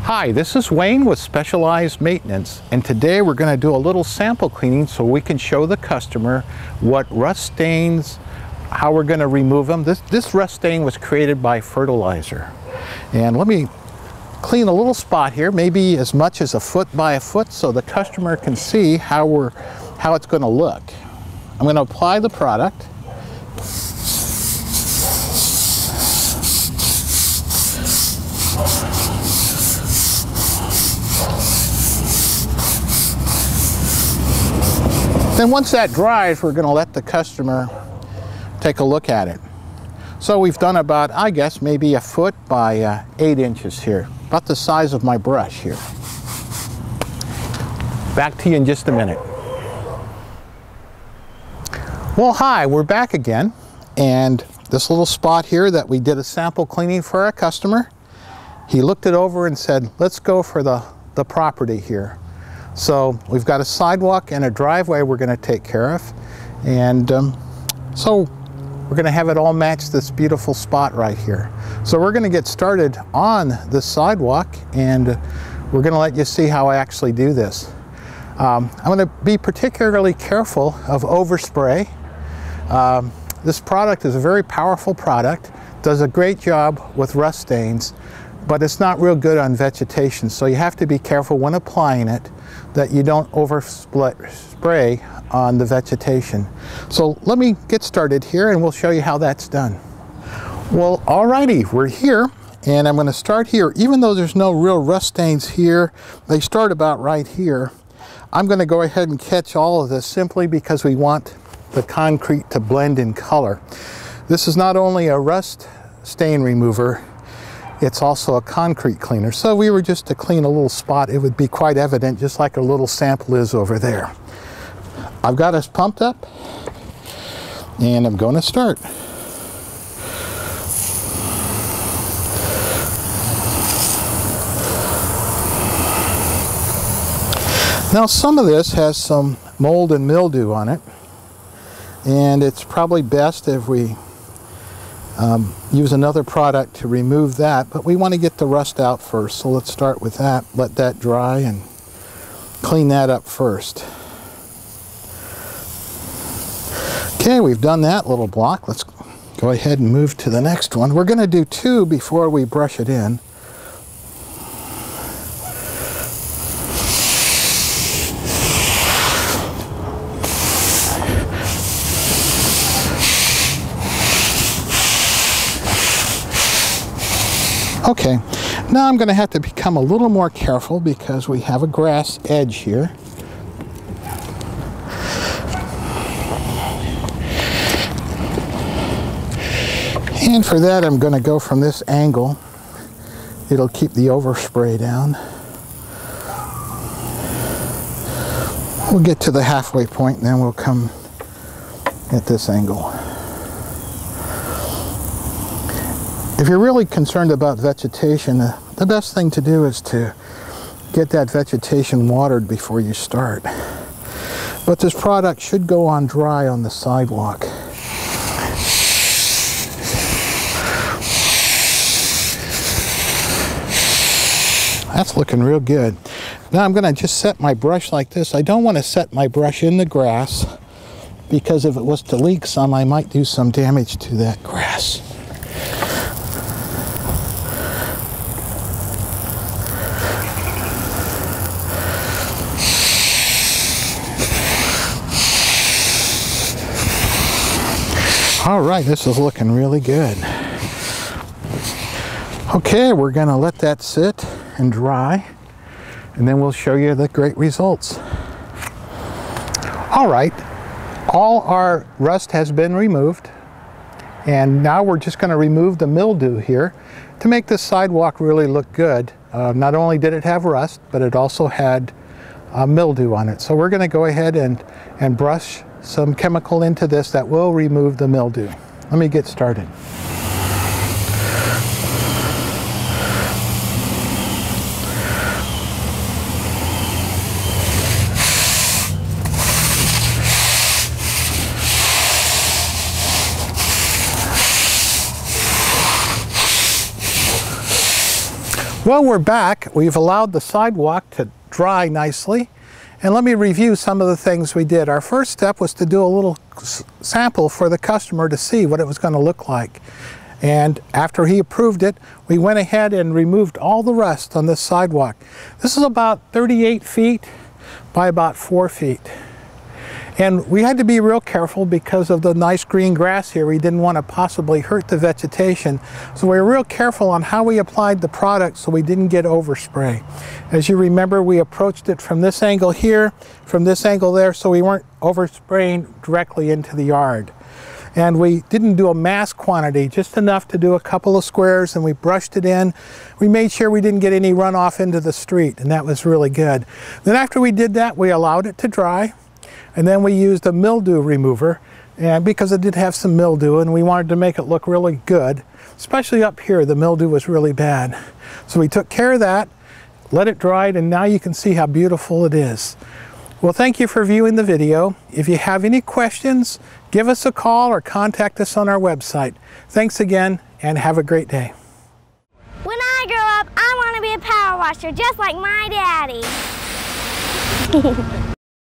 Hi, this is Wayne with Specialized Maintenance, and today we're going to do a little sample cleaning so we can show the customer what rust stains, how we're going to remove them. This rust stain was created by fertilizer. And let me clean a little spot here, maybe as much as a foot by a foot, so the customer can see how it's going to look. I'm going to apply the product. Then once that dries, we're going to let the customer take a look at it. So we've done about, I guess, maybe a foot by 8 inches here, about the size of my brush here. Back to you in just a minute. Well, hi, we're back again, and this little spot here that we did a sample cleaning for our customer, he looked it over and said, let's go for the property here. So we've got a sidewalk and a driveway we're going to take care of, and so we're going to have it all match this beautiful spot right here. So we're going to get started on the sidewalk, and we're going to let you see how I actually do this. I'm going to be particularly careful of overspray. This product is a very powerful product, does a great job with rust stains, but it's not real good on vegetation, so you have to be careful when applying it that you don't overspray on the vegetation. So let me get started here and we'll show you how that's done. Well, alrighty, we're here, and I'm going to start here. Even though there's no real rust stains here, they start about right here. I'm going to go ahead and catch all of this simply because we want the concrete to blend in color. This is not only a rust stain remover, it's also a concrete cleaner. So if we were just to clean a little spot, it would be quite evident, just like a little sample is over there. I've got us pumped up, and I'm going to start. Now some of this has some mold and mildew on it, and it's probably best if we use another product to remove that, but we want to get the rust out first, so let's start with that. Let that dry and clean that up first. Okay, we've done that little block. Let's go ahead and move to the next one. We're going to do 2 before we brush it in. Okay, now I'm going to have to become a little more careful because we have a grass edge here. And for that, I'm going to go from this angle. It'll keep the overspray down. We'll get to the halfway point and then we'll come at this angle. If you're really concerned about vegetation, the best thing to do is to get that vegetation watered before you start. But this product should go on dry on the sidewalk. That's looking real good. Now I'm going to just set my brush like this. I don't want to set my brush in the grass because if it was to leak some, I might do some damage to that grass. All right, this is looking really good. Okay, we're going to let that sit and dry, and then we'll show you the great results. All right, all our rust has been removed, and now we're just going to remove the mildew here to make this sidewalk really look good. Not only did it have rust, but it also had mildew on it. So we're going to go ahead and brush some chemical into this that will remove the mildew. Let me get started. Well, we're back. We've allowed the sidewalk to dry nicely. And let me review some of the things we did. Our first step was to do a little sample for the customer to see what it was going to look like. And after he approved it, we went ahead and removed all the rust on this sidewalk. This is about 38 feet by about 4 feet. And we had to be real careful because of the nice green grass here. We didn't want to possibly hurt the vegetation. So we were real careful on how we applied the product so we didn't get overspray. As you remember, we approached it from this angle here, from this angle there, so we weren't overspraying directly into the yard. And we didn't do a mass quantity, just enough to do a couple of squares, and we brushed it in. We made sure we didn't get any runoff into the street, and that was really good. Then after we did that, we allowed it to dry. And then we used a mildew remover, and because it did have some mildew and we wanted to make it look really good, especially up here, the mildew was really bad. So we took care of that, let it dry, and now you can see how beautiful it is. Well, thank you for viewing the video. If you have any questions, give us a call or contact us on our website. Thanks again, and have a great day. When I grow up, I want to be a power washer just like my daddy.